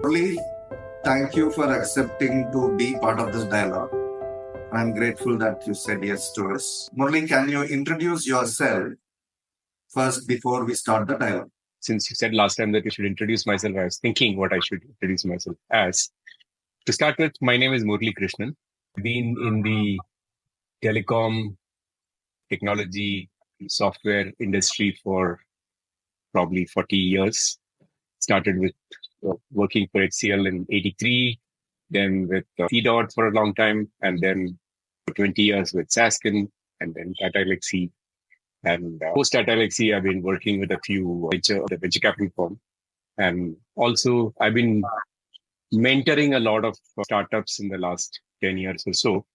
Murali, thank you for accepting to be part of this dialogue. I'm grateful that you said yes to us. Murali, can you introduce yourself first before we start the dialogue? Since you said last time that you should introduce myself, I was thinking what I should introduce myself as. To start with, my name is Muralikrishnan. I've been in the telecom, technology, software industry for probably 40 years. Started with working for HCL in 83, then with CDOT for a long time, and then for 20 years with Saskin, and then Tata Elxsi. And post Tata Elxsi, I've been working with a few venture capital firm. And also, I've been mentoring a lot of startups in the last 10 years or so.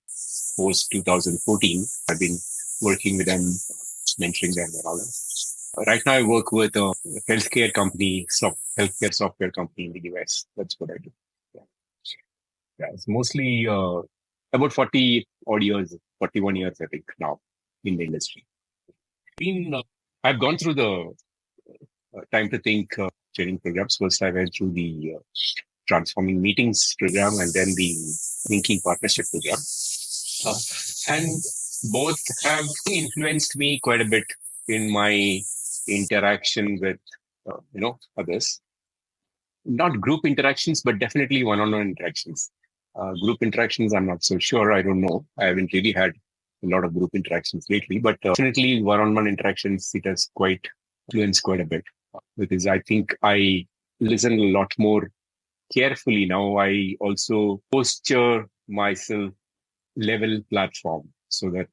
Post 2014, I've been working with them, mentoring them and all that. Right now, I work with a healthcare company, healthcare software company in the US. That's what I do. Yeah, it's mostly about 40 odd years, 41 years, I think, now in the industry. I've gone through the time to think training programs. First, I went through the transforming meetings program and then the thinking partnership program. And both have influenced me quite a bit in my interaction with, others. Not group interactions, but definitely one-on-one interactions. Group interactions, I'm not so sure. I don't know. I haven't really had a lot of group interactions lately, but definitely one-on-one interactions, it has influenced quite a bit. Because I think I listen a lot more carefully now. I also posture myself level platform so that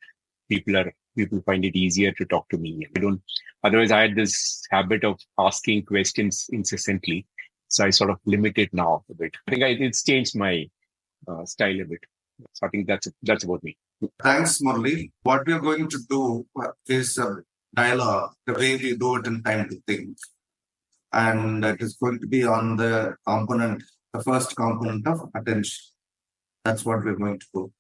people find it easier to talk to me. Otherwise I had this habit of asking questions incessantly. So I sort of limit it now a bit. I think it's changed my style a bit. So I think that's about me. Thanks, Murali. What we are going to do is a dialogue, the way we do it in Time to Think. And it is going to be on the first component of attention. That's what we're going to do.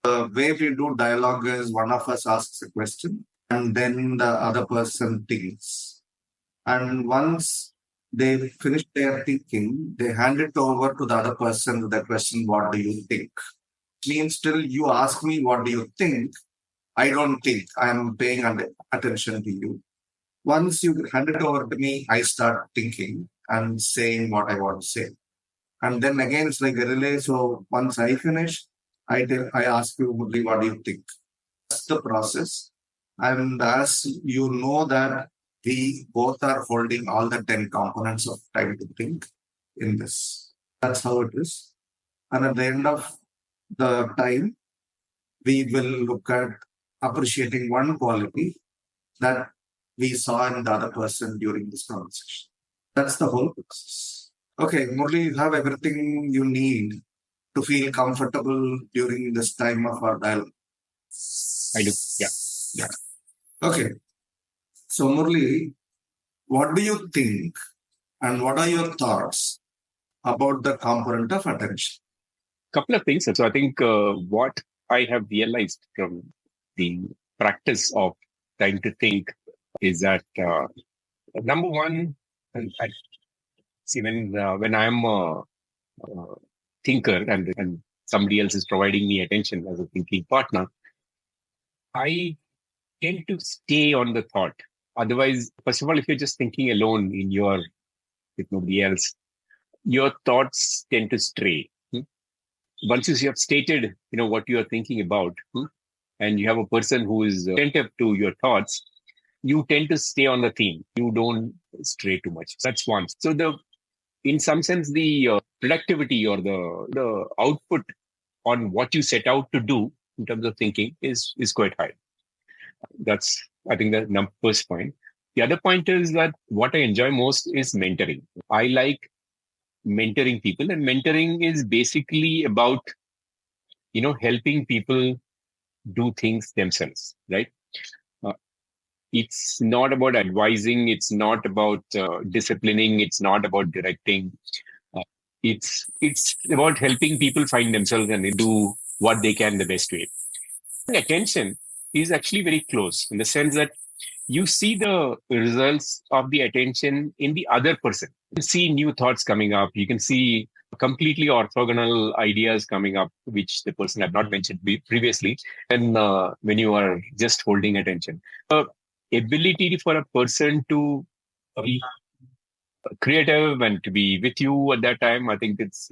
The way we do dialogue is one of us asks a question and then the other person thinks. And once they finish their thinking, they hand it over to the other person with the question, what do you think? Means till you ask me, what do you think? I don't think. I'm paying attention to you. Once you hand it over to me, I start thinking and saying what I want to say. And then again, it's like a relay. So once I finish, I ask you, Murali, what do you think? That's the process. And as you know that we both are holding all the 10 components of Time to Think in this. That's how it is. And at the end of the time, we will look at appreciating one quality that we saw in the other person during this conversation. That's the whole process. Okay, Murali, you have everything you need to feel comfortable during this time of our dialogue. I do, yeah. Okay. So Murali, what do you think and what are your thoughts about the component of attention? Couple of things. So I think what I have realized from the practice of Time to Think is that number one, when I'm a thinker and somebody else is providing me attention as a thinking partner, I tend to stay on the thought. Otherwise, first of all, if you're just thinking alone with nobody else, your thoughts tend to stray. Once you have stated, what you are thinking about, and you have a person who is attentive to your thoughts, you tend to stay on the theme. You don't stray too much. That's one. So in some sense, the productivity or the output on what you set out to do in terms of thinking is quite high. That's, I think, the first point. The other point is that what I enjoy most is mentoring. I like mentoring people, and mentoring is basically about, helping people do things themselves, right? It's not about advising. It's not about disciplining. It's not about directing. It's about helping people find themselves and do what they can the best way. Attention is actually very close in the sense that you see the results of the attention in the other person. You can see new thoughts coming up. You can see completely orthogonal ideas coming up, which the person had not mentioned previously. And when you are just holding attention, the ability for a person to be creative and to be with you at that time, I think it's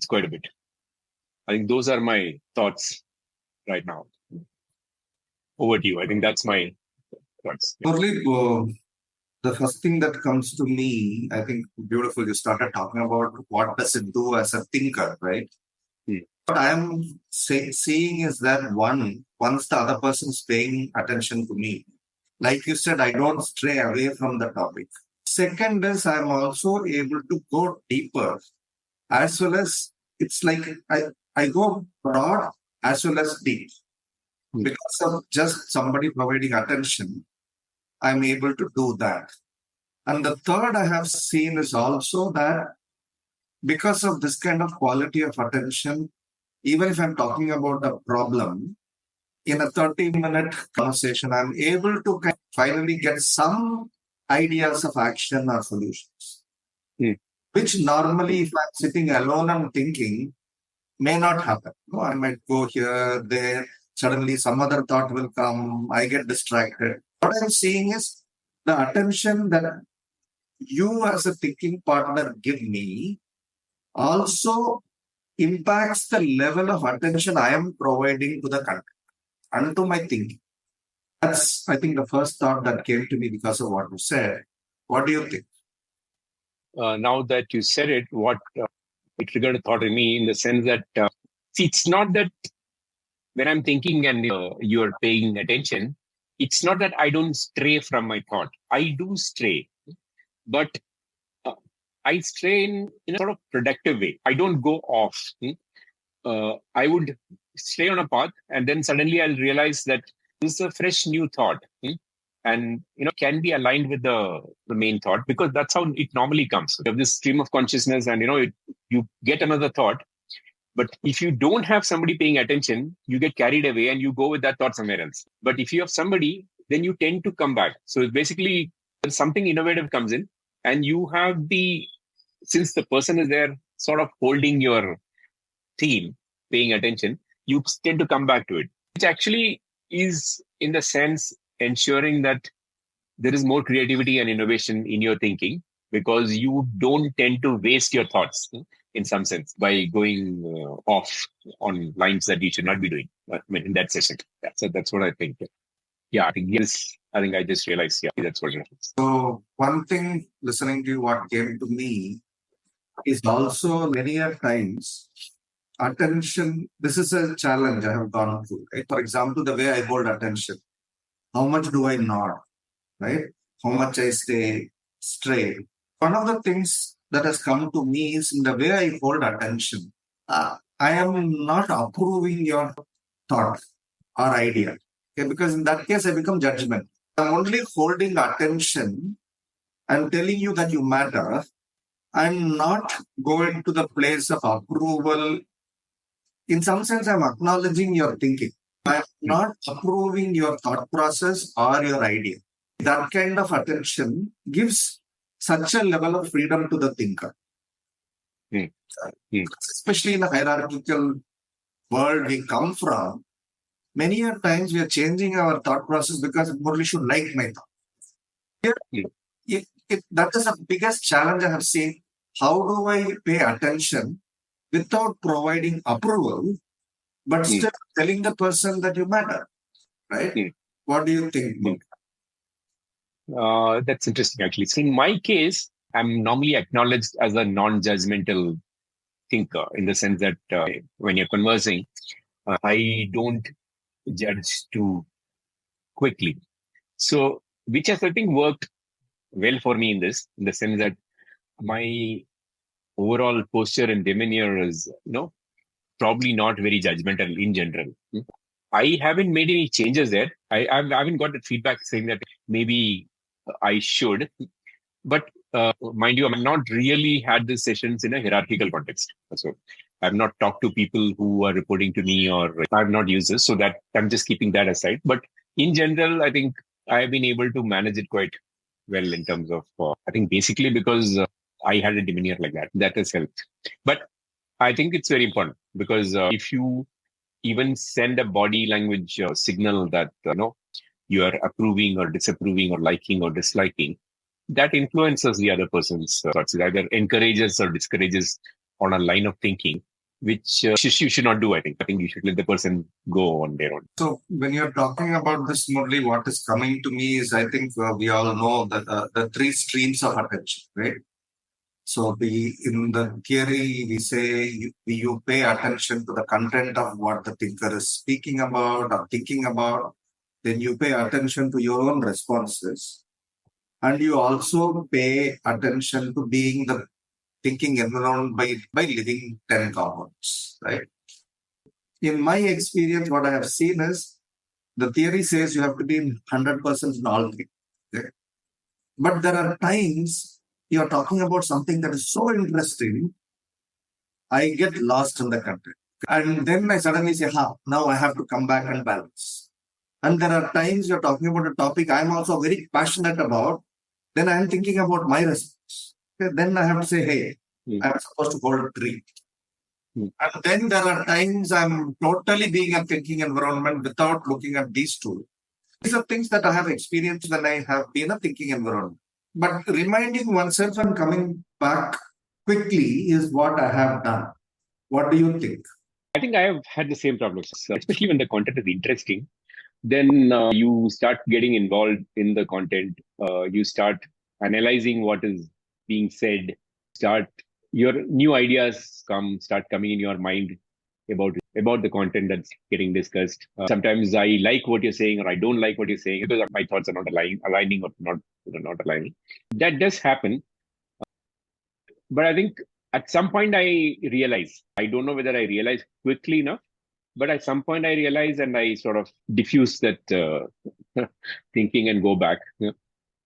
quite a bit. I think those are my thoughts right now. Over to you. I think that's my thoughts. Murali, the first thing that comes to me, I think beautiful, you started talking about what does it do as a thinker, right? What I am seeing is that once the other person is paying attention to me, like you said, I don't stray away from the topic. Second is I'm also able to go deeper, as well as it's like I go broad as well as deep. Because of just somebody providing attention, I'm able to do that. And the third I have seen is also that because of this kind of quality of attention, even if I'm talking about a problem, in a 30-minute conversation, I'm able to finally get some ideas of action or solutions, which normally, if I'm sitting alone and thinking, may not happen. No, I might go here, there, suddenly some other thought will come, I get distracted. What I'm seeing is the attention that you as a thinking partner give me also impacts the level of attention I am providing to the content and to my thinking. That's, I think, the first thought that came to me because of what you said. What do you think? Now that you said it, what it triggered a thought in me in the sense that, see, it's not that when I'm thinking and you're paying attention, it's not that I don't stray from my thought. I do stray, but I stray in a sort of productive way. I don't go off. I would stay on a path and then suddenly I'll realize that this is a fresh new thought. And can be aligned with the main thought, because that's how it normally comes. You have this stream of consciousness and you get another thought. But if you don't have somebody paying attention, you get carried away and you go with that thought somewhere else. But if you have somebody, then you tend to come back. So basically, something innovative comes in and you have since the person is there sort of holding your theme, paying attention, you tend to come back to it, which actually is, in the sense, ensuring that there is more creativity and innovation in your thinking, because you don't tend to waste your thoughts in some sense by going off on lines that you should not be doing. I mean, in that session. That's what I think. Yeah, I think I just realized, that's what it is. So one thing, listening to you, what came to me is also many a times attention. This is a challenge I have gone through. Right? For example, the way I hold attention. How much do I nod? Right? How much I stay straight. One of the things that has come to me is in the way I hold attention. I am not approving your thought or idea. Okay? Because in that case, I become judgment. I'm only holding attention and telling you that you matter. I'm not going to the place of approval. In some sense, I'm acknowledging your thinking. I'm not approving your thought process or your idea. That kind of attention gives such a level of freedom to the thinker. Especially in the hierarchical world we come from, many a times we are changing our thought process because Murali should like my thought. That is the biggest challenge I have seen. How do I pay attention without providing approval, but still telling the person that you matter? Right? What do you think? That's interesting, actually. So in my case, I'm normally acknowledged as a non-judgmental thinker, in the sense that when you're conversing, I don't judge too quickly. So, which has, I think, worked well for me in the sense that my overall posture and demeanor is, probably not very judgmental in general. I haven't made any changes there. I haven't got the feedback saying that maybe I should. But mind you, I've not really had these sessions in a hierarchical context. So I've not talked to people who are reporting to me, or I've not used this. So that I'm just keeping that aside. But in general, I think I've been able to manage it quite well in terms of, I think basically because I had a demeanor like that. That has helped. But I think it's very important because if you even send a body language signal that, you are approving or disapproving or liking or disliking, that influences the other person's thoughts. It either encourages or discourages on a line of thinking, which you should not do, I think. I think you should let the person go on their own. So when you're talking about this, Murali, what is coming to me is, I think we all know that the three streams of attention, right? So in the theory, we say you pay attention to the content of what the thinker is speaking about or thinking about. Then you pay attention to your own responses. And you also pay attention to being the thinking environment by living 10 components, right? In my experience, what I have seen is the theory says you have to be 100% in all three. Okay? But there are times you're talking about something that is so interesting, I get lost in the content. And then I suddenly say, now I have to come back and balance. And there are times you're talking about a topic I'm also very passionate about, then I'm thinking about my response. Okay? Then I have to say, hey, I'm supposed to hold a tree. And then there are times I'm totally being a thinking environment without looking at these two. These are things that I have experienced when I have been a thinking environment. But reminding oneself and coming back quickly is what I have done. What do you think? I think I have had the same problems, especially when the content is interesting. Then you start getting involved in the content. You start analyzing what is being said. Your new ideas start coming in your mind about the content that's getting discussed. Sometimes I like what you're saying or I don't like what you're saying because my thoughts are not aligning or not aligning. That does happen. But I think at some point I realize, I don't know whether I realize quickly enough, but at some point I realize and I sort of diffuse that thinking and go back.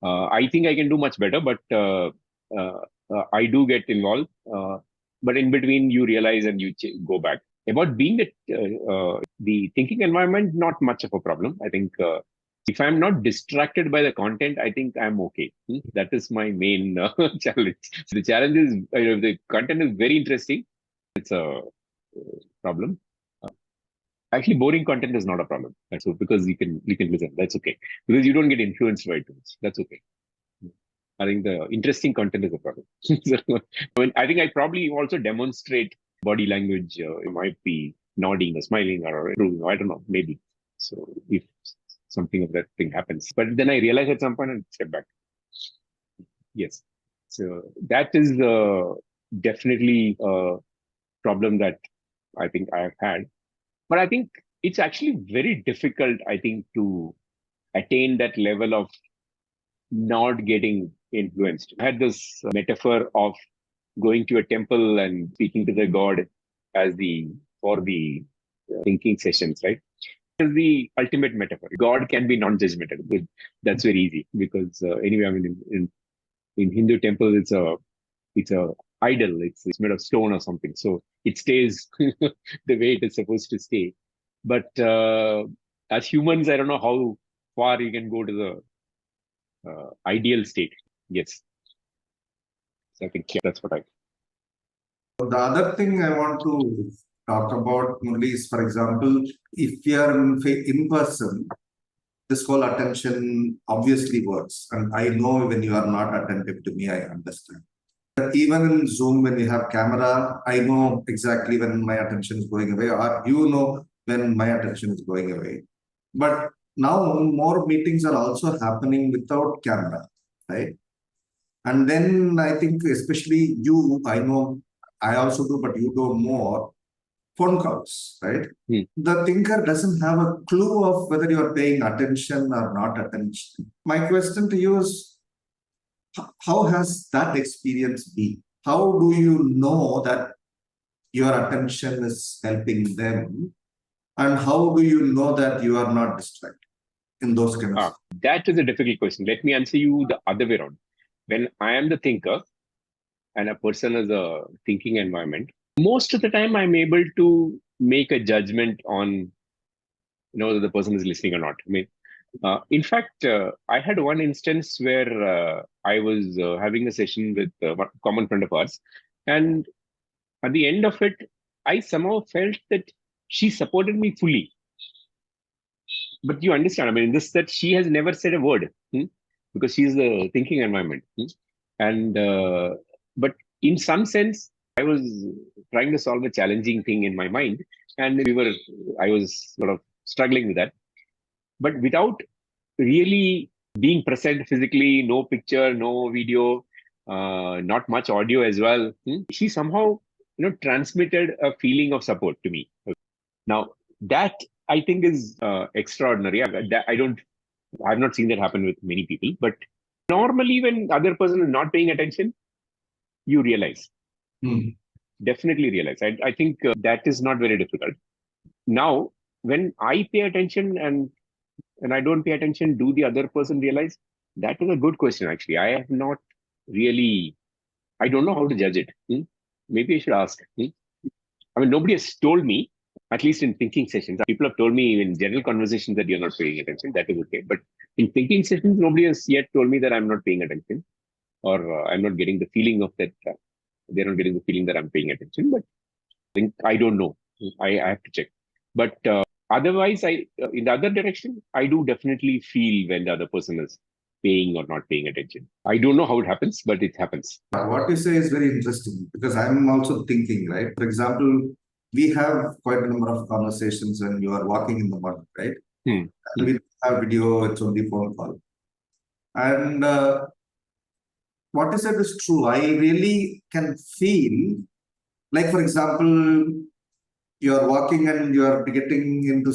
I think I can do much better, but I do get involved. But in between, you realize and you go back. About being the thinking environment, not much of a problem. I think if I'm not distracted by the content, I think I'm okay. That is my main challenge. So the challenge is the content is very interesting. It's a problem. Actually, boring content is not a problem. So because you can listen, that's okay. Because you don't get influenced by it. That's okay. I think the interesting content is a problem. I think I probably also demonstrate body language. It might be nodding or smiling or approving. I don't know, maybe. So if something of that thing happens, but then I realize at some point and step back. Yes. So that is definitely a problem that I think I have had. But I think it's actually very difficult, I think, to attain that level of not getting influenced. I had this metaphor of going to a temple and speaking to the god for the thinking sessions, right? Is the ultimate metaphor. God can be non-judgmental. That's very easy because anyway, I mean, in Hindu temple, it's a idol. It's made of stone or something, so it stays the way it is supposed to stay. But as humans, I don't know how far you can go to the ideal state. Yes, so I think that's what I. The other thing I want to talk about, Murali, is, for example, if you are in person, this whole attention obviously works. And I know when you are not attentive to me, I understand. But even in Zoom, when you have camera, I know exactly when my attention is going away, or you know when my attention is going away. But now more meetings are also happening without camera, right? And then I think especially you, I know I also do, but you do more phone calls, right? The thinker doesn't have a clue of whether you are paying attention or not attention. My question to you is, how has that experience been? How do you know that your attention is helping them? And how do you know that you are not distracted in those kinds of? That is a difficult question. Let me answer you the other way around. When I am the thinker and a person is a thinking environment, most of the time I'm able to make a judgment on whether the person is listening or not. I mean, In fact, I had one instance where I was having a session with one common friend of ours, and at the end of it, I somehow felt that she supported me fully. But you understand, I mean, this that she has never said a word, because she's the thinking environment, and but in some sense, I was trying to solve a challenging thing in my mind, and I was sort of struggling with that, but without really being present physically, no picture, no video, not much audio as well. She somehow, transmitted a feeling of support to me. Now that I think is extraordinary. I've not seen that happen with many people, but normally when other person is not paying attention, you realize, definitely realize. I think that is not very difficult. Now, when I pay attention and I don't pay attention, do the other person realize? That is a good question, actually. I have not really, I don't know how to judge it. Maybe I should ask. I mean, nobody has told me, at least in thinking sessions. People have told me in general conversations that you're not paying attention. That is okay. But in thinking sessions, nobody has yet told me that I'm not paying attention or I'm not getting the feeling of that. They're not getting the feeling that I'm paying attention. But I don't know. I have to check. But otherwise, in the other direction, I do definitely feel when the other person is paying or not paying attention. I don't know how it happens, but it happens. What you say is very interesting because I'm also thinking, right? For example, we have quite a number of conversations when you are walking in the mud, right? And we have video, it's only phone call. And what you said is true. I really can feel, like, for example, you're walking and you're getting into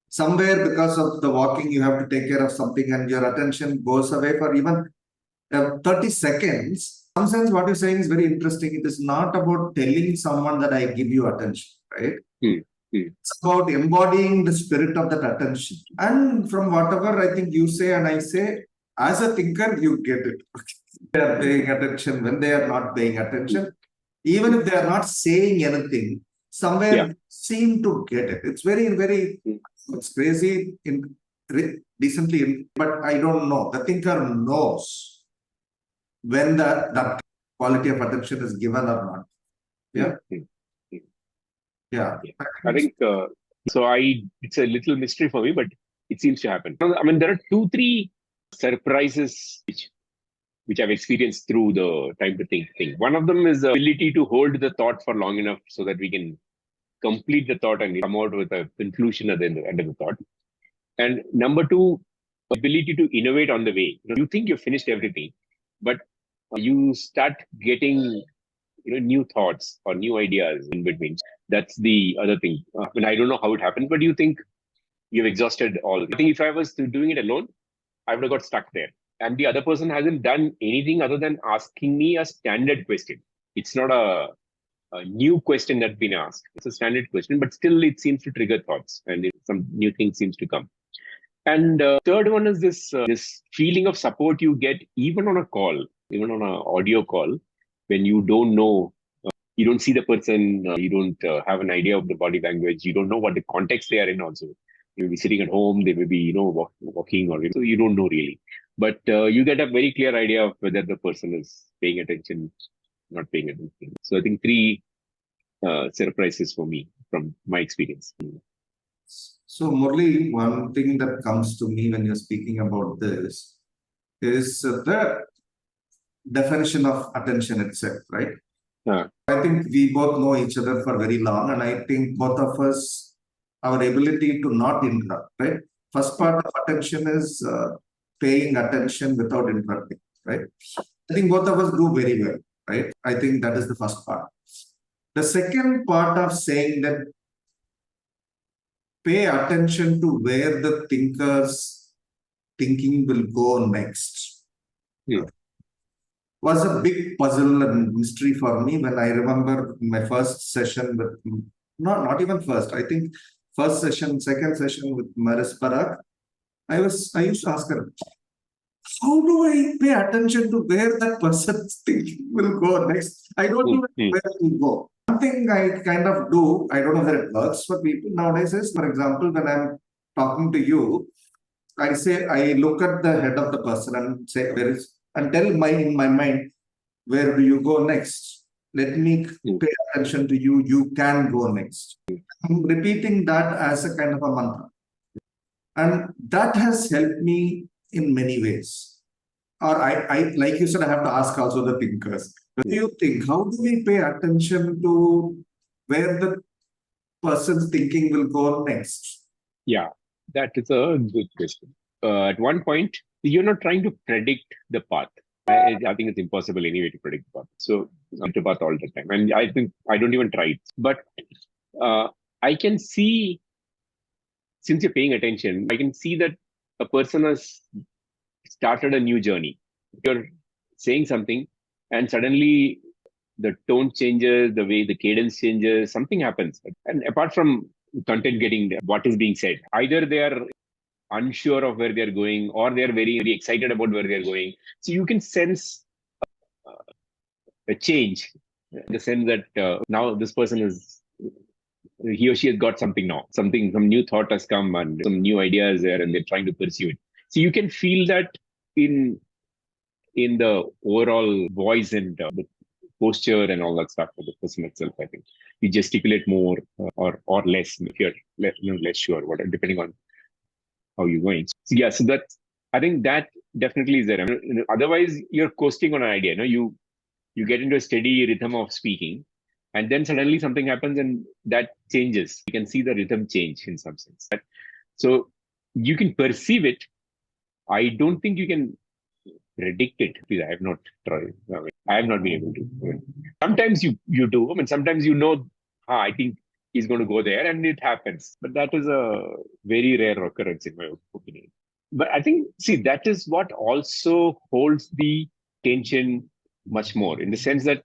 somewhere because of the walking, you have to take care of something and your attention goes away for even 30 seconds. In some sense, what you're saying is very interesting. It is not about telling someone that I give you attention, right? It's about embodying the spirit of that attention. And from whatever I think you say and I say, as a thinker, you get it. They are paying attention when they are not paying attention. Even if they are not saying anything, somewhere seem to get it. It's very, it's crazy, decently, but I don't know. The thinker knows when that quality of attention is given or not. Yeah. I think so. It's a little mystery for me, but it seems to happen. I mean, there are 2-3 surprises which I've experienced through the time to think thing. One of them is the ability to hold the thought for long enough so that we can complete the thought and come out with a conclusion at the end of the thought. And number 2, ability to innovate on the way. You think you've finished everything, but you start getting new thoughts or new ideas in between. That's the other thing. I mean, I don't know how it happened, but you think you've exhausted all. I think if I was doing it alone, I would have got stuck there. And the other person hasn't done anything other than asking me a standard question. It's not a new question that's been asked. It's a standard question, but still it seems to trigger thoughts and some new thing seems to come. And third one is this feeling of support you get even on a call, even on an audio call, when you don't know, you don't see the person, you don't have an idea of the body language, you don't know what the context they are in also. You may be sitting at home, they may be, walking or, so you don't know really. But you get a very clear idea of whether the person is paying attention, not paying attention. So I think 3 surprises for me from my experience. So, Murli, one thing that comes to me when you're speaking about this is the definition of attention itself, right? I think we both know each other for very long, and I think both of us, our ability to not interrupt, right? First part of attention is paying attention without interrupting, right? I think both of us do very well, right? I think that is the first part. The second part of saying that pay attention to where the thinker's thinking will go next was a big puzzle and mystery for me when I remember my first session with, not even first, I think first session, second session with Muralikrishnan. I used to ask her, how do I pay attention to where that person's thinking will go next? I don't know where it will go. One thing I kind of do, I don't know whether it works for people nowadays is, for example, when I'm talking to you, I look at the head of the person and say, and tell in my mind, where do you go next? Let me pay attention to you. You can go next. I'm repeating that as a kind of a mantra. And that has helped me in many ways. Or like you said, I have to ask also the thinkers. What do you think? How do we pay attention to where the person's thinking will go next? Yeah, that is a good question. At one point, you're not trying to predict the path. I think it's impossible anyway to predict the path. So I'm the path all the time. And I think I don't even try it. But I can see, since you're paying attention, I can see that a person has started a new journey. You're saying something, and suddenly the tone changes, the way the cadence changes, something happens. And apart from content getting what is being said, either they are unsure of where they're going or they're very, very excited about where they're going. So you can sense a change in the sense that now this person is, he or she has got something now, some new thought has come and some new ideas there and they're trying to pursue it. So you can feel that in the overall voice and the posture and all that stuff for the person itself. I think you gesticulate more or less if you're less sure, depending on how you're going. So yeah, so that's, I think that definitely is there. I mean, otherwise, you're coasting on an idea. You get into a steady rhythm of speaking, and then suddenly something happens and that changes. You can see the rhythm change in some sense. So you can perceive it. I don't think you can predict it. I have not tried. I have not been able to. Sometimes you do. I mean, sometimes I think he's going to go there, and it happens. But that is a very rare occurrence, in my opinion. But I think, see, that is what also holds the tension much more, in the sense that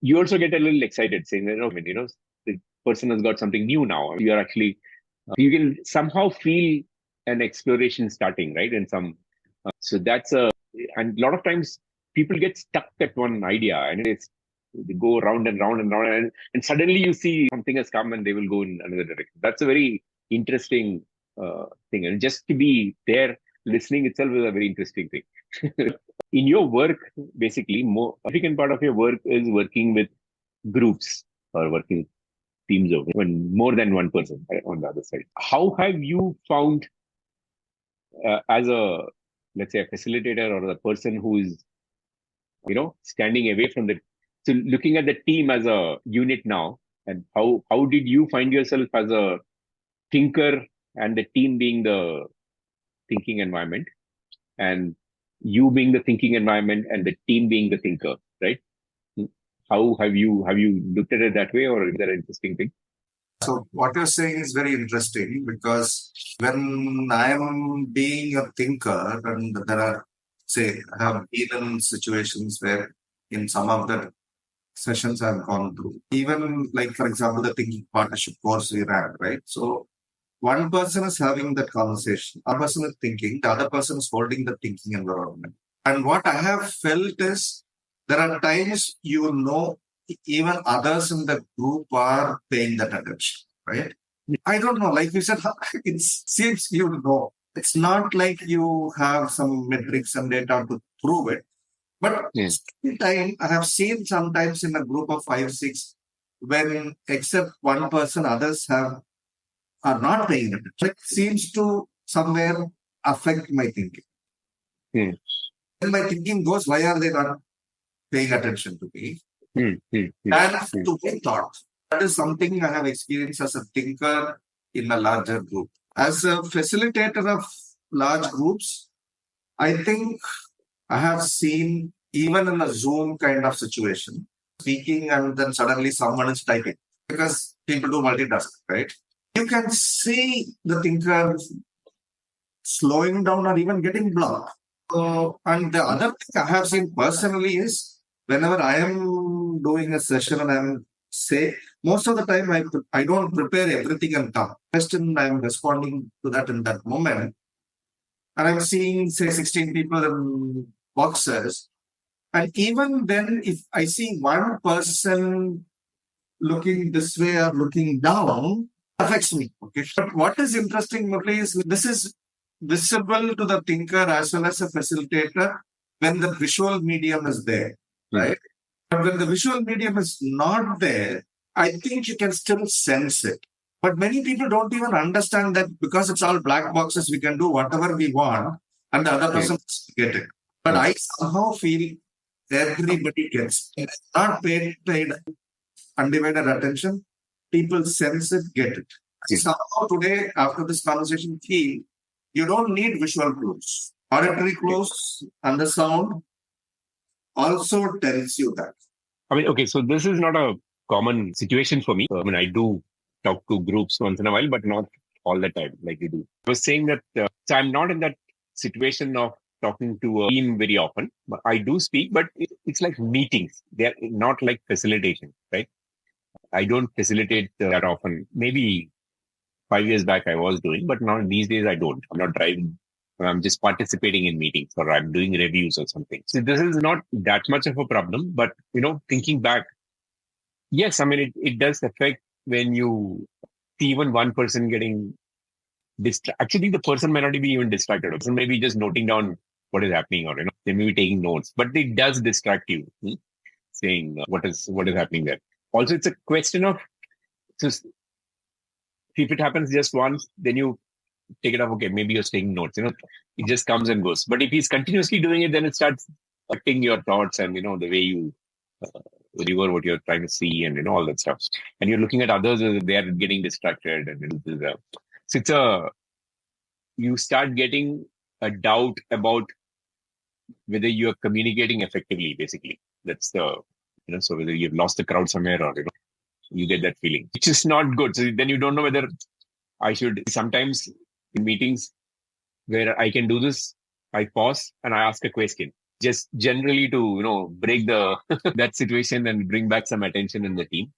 you also get a little excited, saying that, the person has got something new now. You are actually, you can somehow feel an exploration starting, right? And so that's and a lot of times people get stuck at one idea and they go round and round and round, and suddenly you see something has come and they will go in another direction. That's a very interesting thing. And just to be there listening itself is a very interesting thing. In your work, basically, more significant part of your work is working with groups or working teams of when more than one person, right, on the other side. How have you found as a, let's say, a facilitator or the person who is, standing away from so looking at the team as a unit now, and how did you find yourself as a thinker and the team being the thinking environment, and you being the thinking environment and the team being the thinker, right? How have you looked at it that way, or is that an interesting thing? So what you're saying is very interesting, because when I am being a thinker, and there are, say, I have been in situations where in some of the sessions I've gone through, even like, for example, the thinking partnership course we ran, right? So one person is having that conversation, one person is thinking, the other person is holding the thinking environment. And what I have felt is there are times, even others in the group are paying that attention, right? I don't know, like you said, it seems It's not like you have some metrics and data to prove it. But time, I have seen sometimes in a group of 5, 6, when except one person, others are not paying attention. It seems to somewhere affect my thinking. When my thinking goes, why are they not paying attention to me? And to my thoughts. That is something I have experienced as a thinker in a larger group. As a facilitator of large groups, I think I have seen, even in a Zoom kind of situation, speaking and then suddenly someone is typing, because people do multitask, right? You can see the thinker slowing down or even getting blocked. And the other thing I have seen personally is, whenever I am doing a session and most of the time I don't prepare everything and come. I'm responding to that in that moment. And I'm seeing, say, 16 people in boxes. And even then, if I see one person looking this way or looking down, affects me. Okay. But what is interesting, Murali, is this is visible to the thinker as well as a facilitator when the visual medium is there, right? But when the visual medium is not there, I think you can still sense it. But many people don't even understand that because it's all black boxes, we can do whatever we want and the other person doesn't get it. But I somehow feel everybody gets it. It's not paid undivided attention. People sense it, get it. Somehow today, after this conversation, feel you don't need visual clues. Auditory clues and the sound also tells you that. I mean, okay, so this is not a common situation for me. I mean, I do talk to groups once in a while, but not all the time like you do. I was saying that so I'm not in that situation of talking to a team very often. But I do speak, but it's like meetings. They're not like facilitation, right? I don't facilitate that often. Maybe 5 years back I was doing, but now these days I don't. I'm not driving. I'm just participating in meetings or I'm doing reviews or something. So this is not that much of a problem, but thinking back, yes, I mean, it does affect when you see even one person getting distracted. Actually, the person might not be even distracted. The person may be just noting down what is happening or, they may be taking notes, but it does distract you, saying what is happening there. Also, it's a question of just if it happens just once, then you take it off. Okay, maybe you're taking notes. It just comes and goes. But if he's continuously doing it, then it starts affecting your thoughts and the way you deliver what you're trying to see and all that stuff. And you're looking at others as they are getting distracted, and so you start getting a doubt about whether you're communicating effectively. Basically, that's the so whether you've lost the crowd somewhere or you get that feeling, which is not good. So then you don't know whether I should. Sometimes in meetings where I can do this, I pause and I ask a question, just generally to break the that situation and bring back some attention in the team.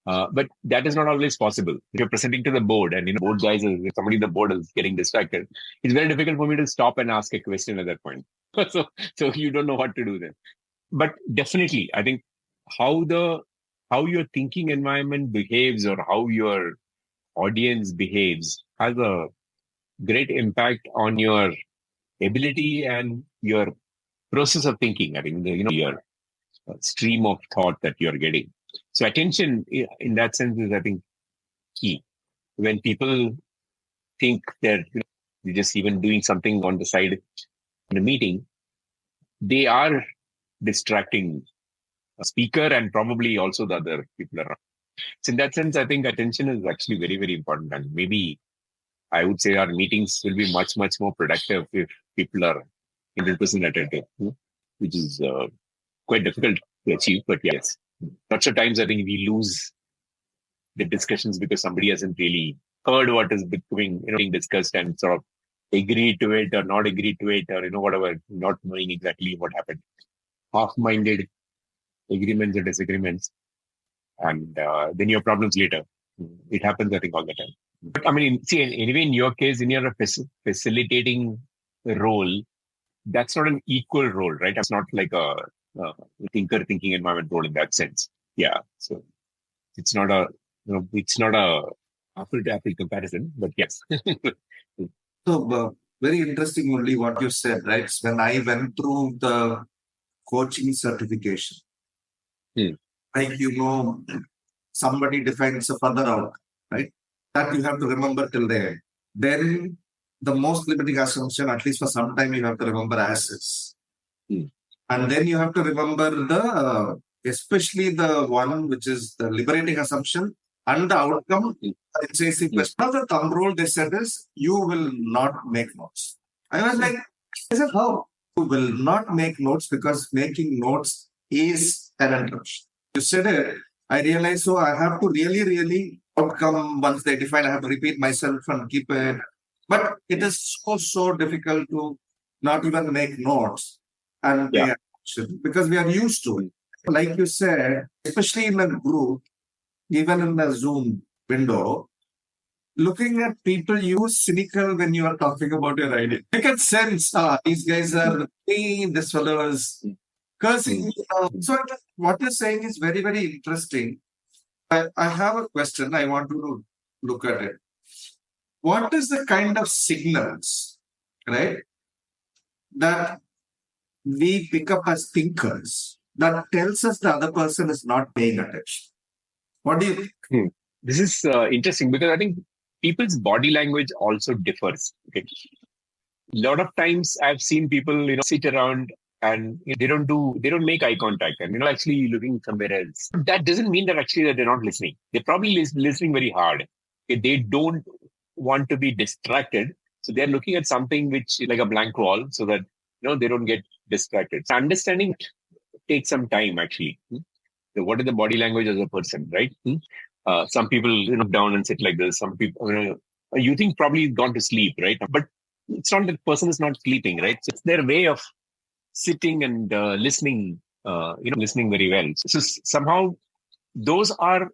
But that is not always possible. If you're presenting to the board and board guys, if somebody in the board is getting distracted, it's very difficult for me to stop and ask a question at that point. so you don't know what to do then. But definitely, I think how your thinking environment behaves or how your audience behaves has a great impact on your ability and your process of thinking. I mean, your stream of thought that you're getting. So attention in that sense is, I think, key. When people think that you're just even doing something on the side in a meeting, they are distracting a speaker and probably also the other people around. So in that sense, I think attention is actually very, very important. And maybe I would say our meetings will be much, much more productive if people are 100% attentive, which is quite difficult to achieve. But yes, lots of times I think we lose the discussions because somebody hasn't really heard what is being discussed and sort of agreed to it or not agreed to it or whatever, not knowing exactly what happened. Half-minded agreements or disagreements, and then your problems later. It happens, I think, all the time. But I mean, see, anyway, in your case, in your facilitating role, that's not an equal role, right? It's not like a thinking environment role in that sense. Yeah. So it's not a apple to apple comparison, but yes. So very interesting only what you said, right? When I went through the coaching certification, like somebody defines a further out, right? That you have to remember till there. Then the most limiting assumption, at least for some time, you have to remember as is. And then you have to remember especially the one which is the liberating assumption and the outcome. It says the question of the thumb rule they said is, you will not make notes. I was like, I said, how? You will not make notes because making notes is an interruption. You said it. I realized, so I have to really, really outcome once they define, I have to repeat myself and keep it. But it is so difficult to not even make notes and pay attention because we are used to it. Like you said, especially in a group, even in the Zoom window, looking at people, you are cynical when you are talking about your idea. You can sense, these guys are mean, this fellow is cursing. So what you're saying is very, very interesting. I have a question. I want to look at it. What is the kind of signals right? That we pick up as thinkers that tells us the other person is not paying attention. What do you think? This is interesting because I think people's body language also differs. Okay. A lot of times I've seen people, sit around and they don't make eye contact and, actually looking somewhere else. That doesn't mean that actually that they're not listening. They're probably listening very hard. Okay. They don't want to be distracted. So they're looking at something which is like a blank wall so that, they don't get distracted. So understanding takes some time actually. So what is the body language of a person, right? Some people look down and sit like this. Some people, you think probably gone to sleep, right? But it's not that the person is not sleeping, right? So it's their way of sitting and listening, listening very well. So somehow those are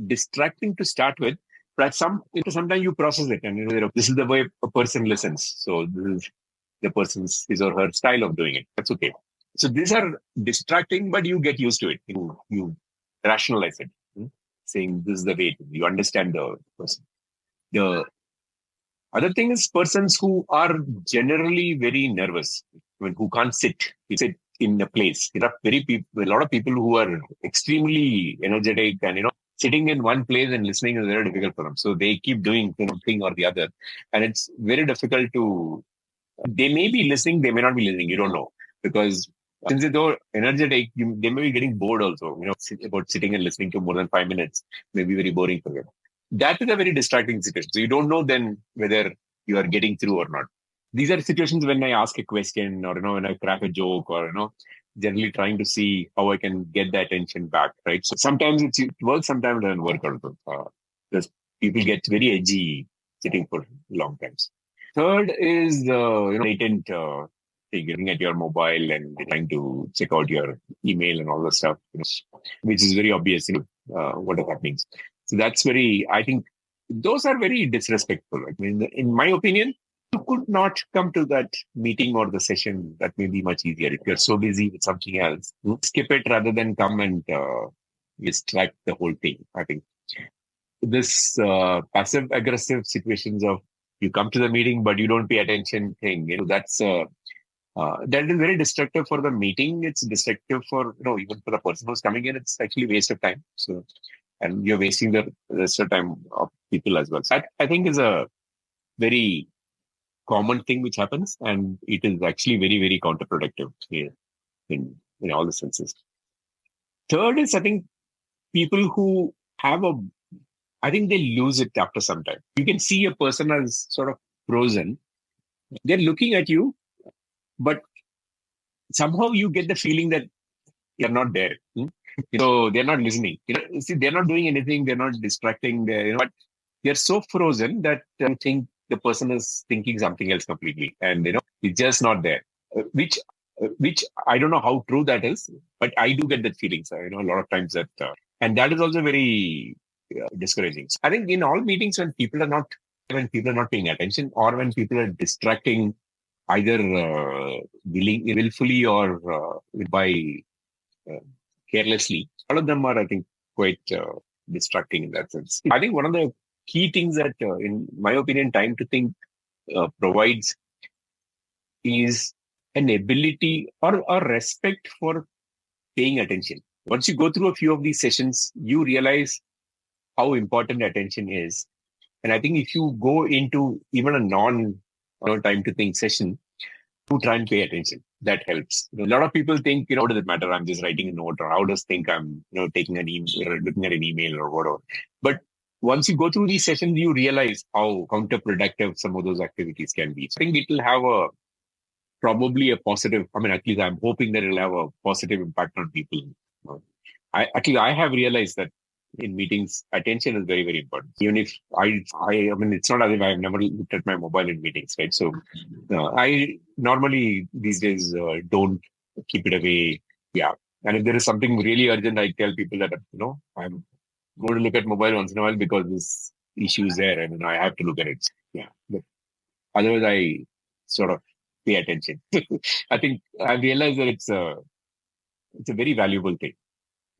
distracting to start with, but sometimes you process it and this is the way a person listens. So this is the person's his or her style of doing it. That's okay. So these are distracting, but you get used to it. You rationalize it, saying this is the way you understand the person. The other thing is persons who are generally very nervous, who can't sit in a place. There are a lot of people who are extremely energetic and, sitting in one place and listening is very difficult for them. So they keep doing one thing or the other. And it's very difficult they may be listening, they may not be listening. You don't know. Because since they're energetic, they may be getting bored also. About sitting and listening to more than 5 minutes may be very boring for them. That is a very distracting situation. So you don't know then whether you are getting through or not. These are situations when I ask a question or, when I crack a joke or, generally trying to see how I can get the attention back, right? So sometimes it works, sometimes it doesn't work also. Because people get very edgy sitting for long times. Third is latent looking at your mobile and trying to check out your email and all the stuff, which is very obvious, what is happening. So that's I think those are very disrespectful. I mean, in my opinion, you could not come to that meeting or the session. That may be much easier. If you're so busy with something else, skip it rather than come and distract the whole thing. I think this passive aggressive situations of you come to the meeting, but you don't pay attention thing, that's that is very destructive for the meeting. It's destructive for, even for the person who's coming in, it's actually waste of time. So, and you're wasting the rest of time of people as well. So I think is a very common thing which happens, and it is actually very, very counterproductive here in all the senses. Third is, I think, people who have I think they lose it after some time. You can see a person as sort of frozen. They're looking at you, but somehow you get the feeling that you're not there. So they're not listening. See, they're not doing anything. They're not distracting. But they're so frozen that you think the person is thinking something else completely, and it's just not there. Which I don't know how true that is, but I do get that feeling. So, a lot of times that, and that is also very discouraging. So I think in all meetings when people are not paying attention or when people are distracting either willfully or by carelessly, all of them are, I think, quite distracting in that sense. I think one of the key things that, in my opinion, Time to Think provides is an ability or a respect for paying attention. Once you go through a few of these sessions, you realize how important attention is. And I think if you go into even a Time to Think session, to try and pay attention, that helps. A lot of people think, what does it matter? I'm just writing a note, or how does think I'm, taking an email, or looking at an email or whatever. But once you go through these sessions, you realize how counterproductive some of those activities can be. So I think it will have probably a positive, at least I'm hoping that it'll have a positive impact on people. I have realized that in meetings, attention is very, very important. Even if it's not as if I've never looked at my mobile in meetings, right? So I normally these days don't keep it away. Yeah. And if there is something really urgent, I tell people that, I'm going to look at mobile once in a while because this issue is there and I have to look at it. Yeah. But otherwise, I sort of pay attention. I think I've realized that it's a very valuable thing.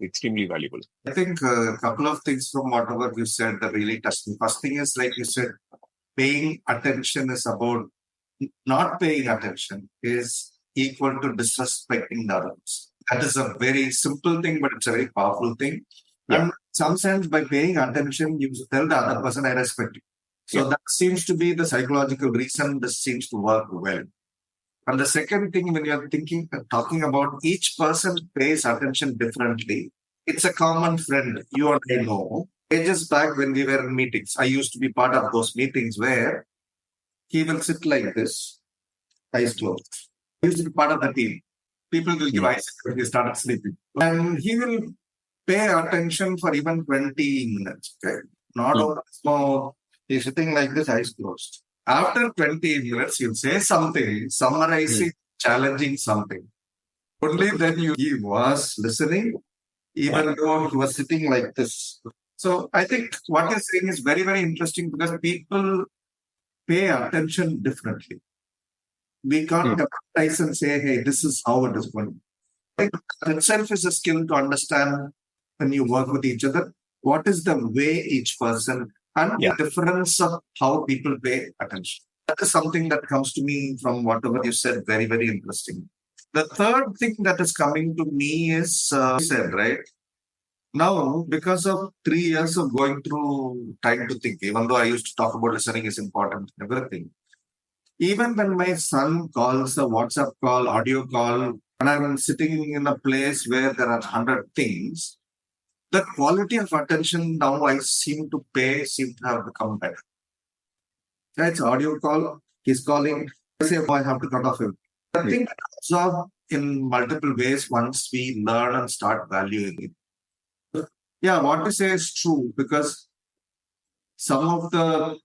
Extremely valuable. I think a couple of things from whatever you said that really touched me. First thing is, like you said, paying attention is about not paying attention is equal to disrespecting the others. That is a very simple thing, but it's a very powerful thing. Yeah. And some sense by paying attention, you tell the other person, I respect you. So that seems to be the psychological reason this seems to work well. And the second thing, when you're talking about each person pays attention differently, it's a common friend you and I know. Ages back when we were in meetings, I used to be part of those meetings where he will sit like this, eyes closed. He used to be part of the team. People will give eyes when he started sleeping. And he will pay attention for even 20 minutes. Okay? Not over smoke. He's sitting like this, eyes closed. After 20 minutes, he'll say something, summarizing, challenging something. Only then he was listening, even though he was sitting like this. So I think what you're saying is very, very interesting because people pay attention differently. We can't capitalize and say, hey, this is how it is going. I think that itself is a skill to understand when you work with each other. What is the way each person and the difference of how people pay attention? That is something that comes to me from whatever you said. Very, very interesting. The third thing that is coming to me is, you said, right? Now, because of 3 years of going through time to think, even though I used to talk about listening is important, everything. Even when my son calls a WhatsApp call, audio call, and I'm sitting in a place where there are 100 things, the quality of attention now I seem to have become better. It's audio call, he's calling, I say, oh, I have to cut off him. I think absorb in multiple ways once we learn and start valuing it. Yeah, what you say is true because some of the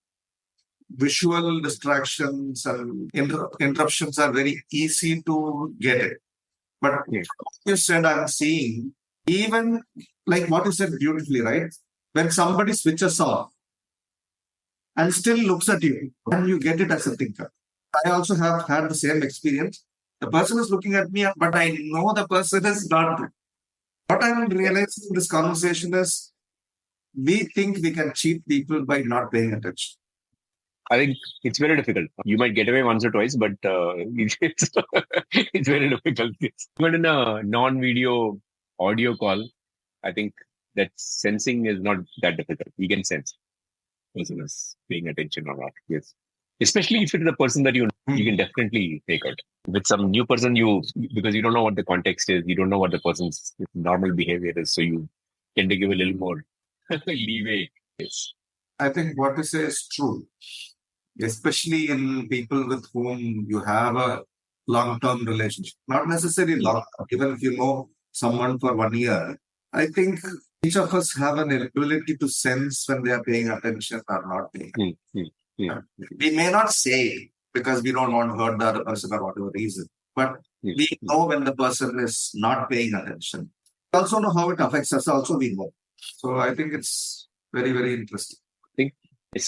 visual distractions and interruptions are very easy to get it. But you said, I'm seeing, even like what you said beautifully, right? When somebody switches off and still looks at you, and you get it as a thinker. I also have had the same experience. The person is looking at me, but I know the person is not. What I'm realizing in this conversation is we think we can cheat people by not paying attention. I think it's very difficult. You might get away once or twice, but it's very difficult. Even in a non-video audio call, I think that sensing is not that difficult. We can sense person is paying attention or not. Yes. Especially if it's the person that you can definitely take out. With some new person, because you don't know what the context is, you don't know what the person's normal behavior is, so you tend to give a little more leeway. Yes. I think what you say is true, especially in people with whom you have a long-term relationship. Not necessarily long-term, even if you know someone for 1 year. I think each of us have an ability to sense when they are paying attention or not paying. We may not say it because we don't want to hurt the other person for whatever reason, but we know when the person is not paying attention. We also know how it affects us. Also, we know. So I think it's very, very interesting.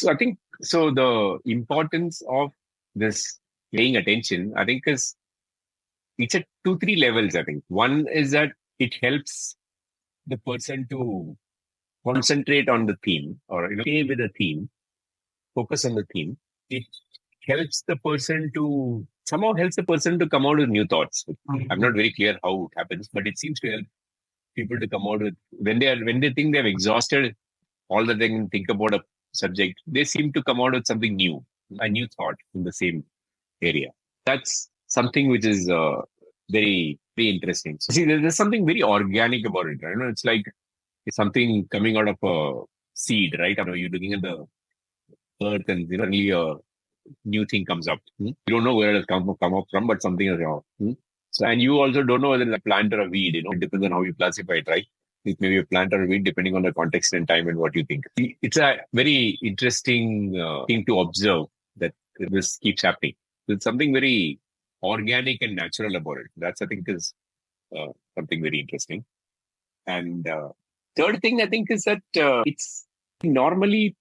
I think so. The importance of this paying attention, I think, it's at 2-3 levels. I think one is that it helps the person to concentrate on the theme or stay with the theme, focus on the theme. It helps the person to come out with new thoughts. I'm not very clear how it happens, but it seems to help people to come out with when they think they've exhausted all that they can think about a subject, they seem to come out with something new, a new thought in the same area. That's something which is very, very interesting. So, see, there's something very organic about it. Right? It's like it's something coming out of a seed, right? You're looking at the earth and suddenly a new thing comes up. You don't know where it has come up from, but something is wrong. So, and you also don't know whether it's a plant or a weed. It depends on how you classify it, right? It may be a plant or a weed depending on the context and time and what you think. It's a very interesting thing to observe that this keeps happening. There's something very organic and natural about it. That's, I think, is something very interesting. And third thing, I think, is that it's normally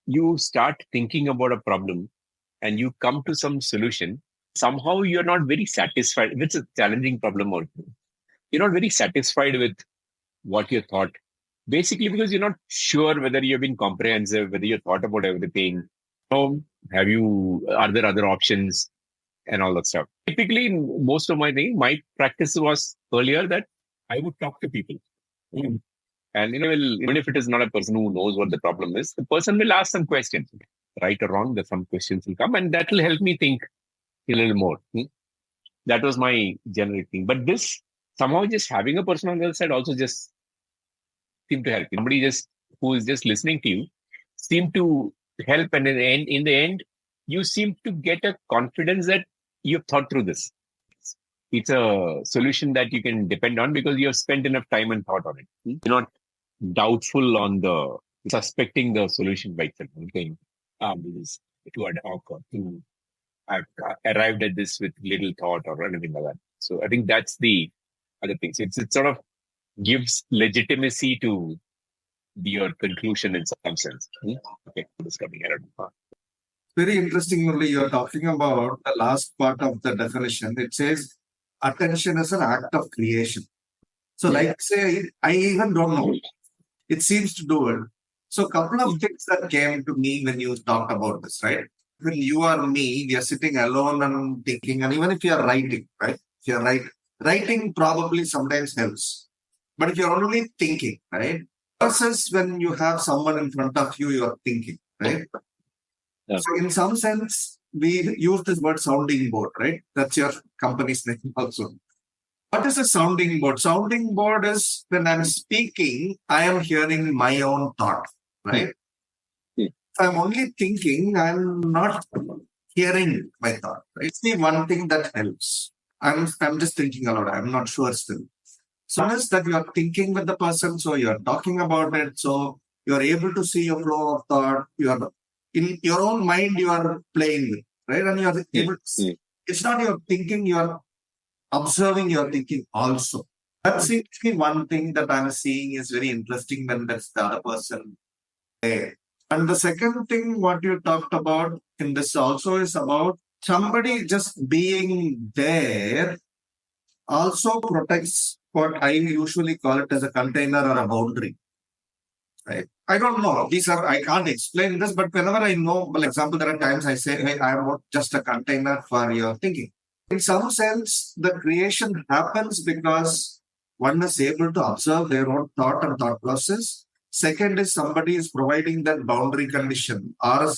you start thinking about a problem and you come to some solution. Somehow you're not very satisfied. If it's a challenging problem or you're not very satisfied with what you thought, basically because you're not sure whether you've been comprehensive, whether you thought about everything. Are there other options? and all that stuff. Typically, in most of my practice was earlier that I would talk to people. And even if it is not a person who knows what the problem is, the person will ask some questions, right or wrong. That some questions will come, and that will help me think a little more. That was my general thing. But this somehow just having a person on the other side also just seemed to help. Somebody just who is just listening to you seemed to help, and in the end, you seem to get a confidence that you've thought through this. It's a solution that you can depend on because you have spent enough time and thought on it. You're not doubtful on the suspecting the solution by itself. Saying, this is too ad hoc or too. I've arrived at this with little thought or anything like that. So I think that's the other thing. So it sort of gives legitimacy to your conclusion in some sense. Okay, this coming out. Very interestingly, you're talking about the last part of the definition. It says attention is an act of creation. So, like say, I even don't know. It seems to do it. So, a couple of things that came to me when you talked about this, right? When you or me, we are sitting alone and thinking, and even if you are writing, right? If you are writing probably sometimes helps. But if you're only thinking, right? Versus when you have someone in front of you, you are thinking, right? Yeah. So in some sense, we use this word sounding board, right? That's your company's name also. What is a sounding board? Sounding board is when I'm speaking, I am hearing my own thought, right? If I'm only thinking, I'm not hearing my thought. Right? It's the one thing that helps. I'm just thinking aloud. I'm not sure still. So one is that you're thinking with the person, so you're talking about it, so you're able to see your flow of thought. You're in your own mind, you are playing with, right? And you're able to see. It's not your thinking, you're observing your thinking also. That seems to be one thing that I'm seeing is very interesting when that's the other person there. And the second thing, what you talked about in this also is about somebody just being there also protects what I usually call it as a container or a boundary. Right? I don't know. I can't explain this, but whenever I know, for example, there are times I say, hey, I'm not just a container for your thinking. In some sense, the creation happens because one is able to observe their own thought and thought process. Second is somebody is providing that boundary condition or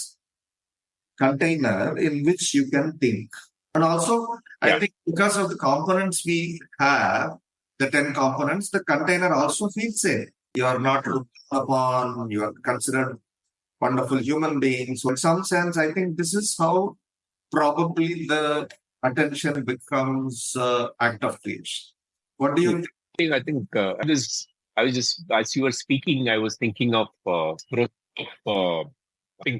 container in which you can think. And also, I think because of the components we have, the 10 components, the container also feels safe. You are not looked upon, you are considered wonderful human beings. So in some sense, I think this is how probably the attention becomes act of creation. What do you think? I think I was just, as you were speaking, I was thinking of Pink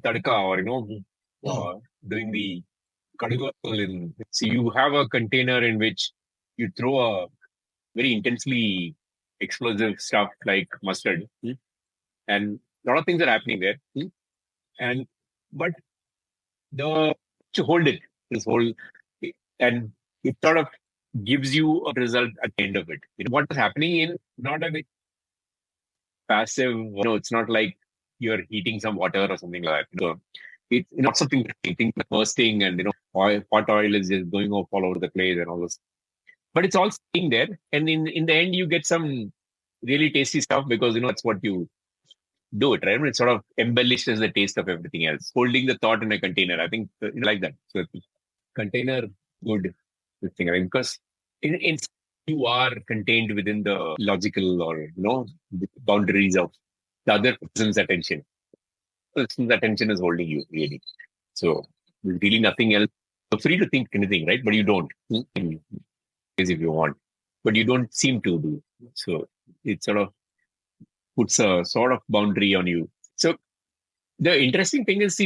Tadka or, doing the Kadagal in. So you have a container in which you throw a very intensely explosive stuff like mustard, and a lot of things are happening there. But to hold it, this whole, and it sort of gives you a result at the end of it. What is happening in not a passive, it's not like you're heating some water or something like that. So it's not something bursting and hot oil is just going off all over the place and all this. But it's all staying there, and in the end you get some really tasty stuff because that's what you do it, right? It sort of embellishes the taste of everything else. Holding the thought in a container, I think like that. So container, good thing, because in you are contained within the logical or boundaries of the other person's attention. The person's attention is holding you really. So there's really nothing else. You're free to think anything, right? But you don't. If you want, but you don't seem to do. So it sort of puts a sort of boundary on you. So the interesting thing is,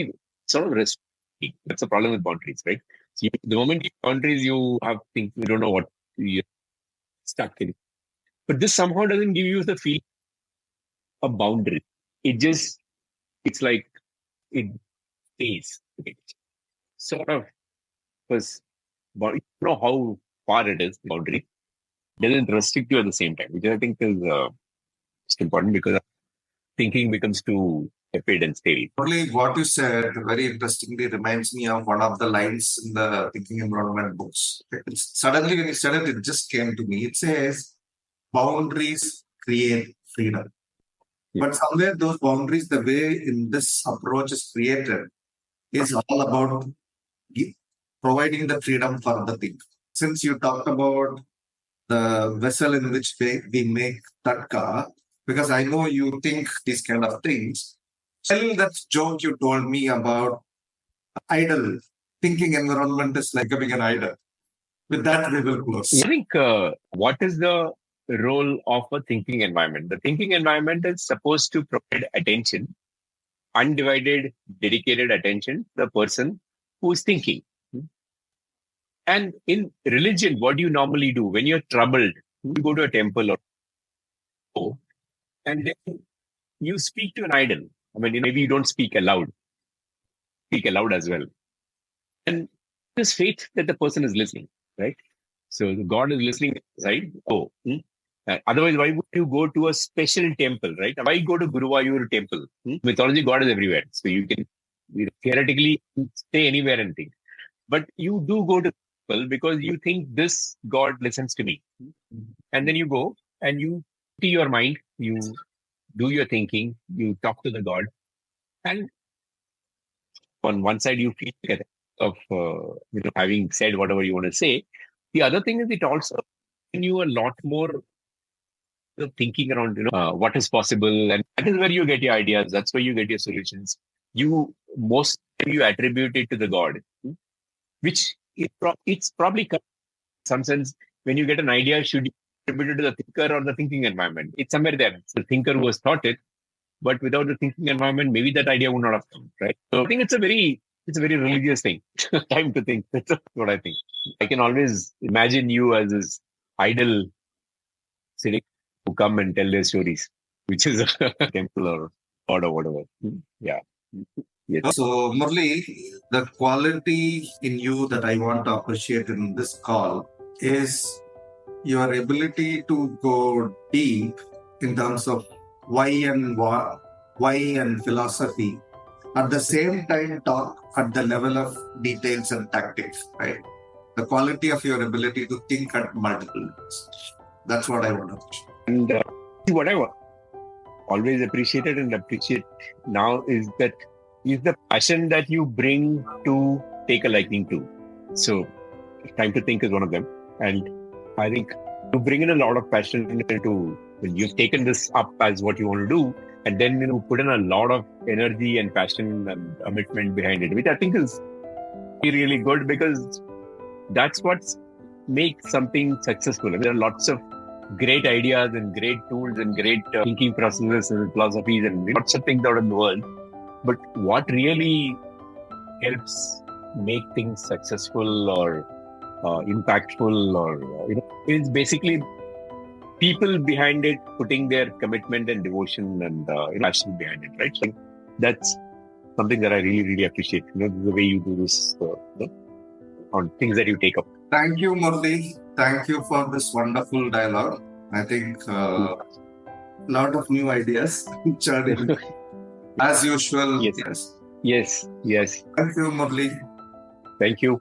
sort of restricting. That's the problem with boundaries, right? So the moment you boundaries, you have things you don't know what you're stuck in. But this somehow doesn't give you the feeling of boundary. It's like it stays. It sort of was, you know how far it is, the boundary. Doesn't restrict you at the same time, which I think is important because thinking becomes too tepid and stale. Only what you said very interestingly reminds me of one of the lines in the Thinking Environment books. Suddenly, when you said it, it just came to me. It says, boundaries create freedom. Yeah. But somewhere those boundaries, the way in this approach is created, is all about providing the freedom for the thing. Since you talked about the vessel in which we make tatka, because I know you think these kind of things. Tell that joke you told me about idol. Thinking environment is like becoming an idol. With that, we will close. I think what is the role of a thinking environment? The thinking environment is supposed to provide attention, undivided, dedicated attention to the person who is thinking. And in religion, what do you normally do? When you're troubled, you go to a temple or and then you speak to an idol. I mean, maybe you don't speak aloud. Speak aloud as well. And there's faith that the person is listening, right? So the God is listening, right? Otherwise, why would you go to a special temple, right? Why go to Guruvayur temple? Mythology, God is everywhere. So you can theoretically stay anywhere and think. But you do go to temple because you think this God listens to me. And then you go and you empty your mind, you do your thinking, you talk to the God. And on one side, you feel of having said whatever you want to say. The other thing is it also gives you a lot more thinking around what is possible, and that is where you get your ideas. That's where you get your solutions. You attribute it to the God, which it's probably in some sense when you get an idea, should you attribute it to the thinker or the thinking environment? It's somewhere there. It's the thinker who has thought it, but without the thinking environment, maybe that idea would not have come, right? So I think it's a very religious thing. Time to think. That's what I think. I can always imagine you as this idol sitting who come and tell their stories, which is a temple or god or whatever. Yeah. Yes. So, Murli, the quality in you that I want to appreciate in this call is your ability to go deep in terms of why and philosophy. At the same time, talk at the level of details and tactics, right? The quality of your ability to think at multiple levels. That's what I want to appreciate. And what I always appreciated and appreciate now is the passion that you bring to take a liking to. So, time to think is one of them. And I think you bring in a lot of passion into when you've taken this up as what you want to do, and then put in a lot of energy and passion and commitment behind it, which I think is really good because that's what makes something successful. I mean, there are lots of great ideas and great tools and great thinking processes and philosophies and lots of things out in the world. But what really helps make things successful or impactful or is basically people behind it putting their commitment and devotion and passion behind it, right? So that's something that I really, really appreciate. The way you do this on things that you take up. Thank you, Murli. Thank you for this wonderful dialogue. I think a lot of new ideas. As usual. Yes. Yes. Thank you, Murli. Thank you.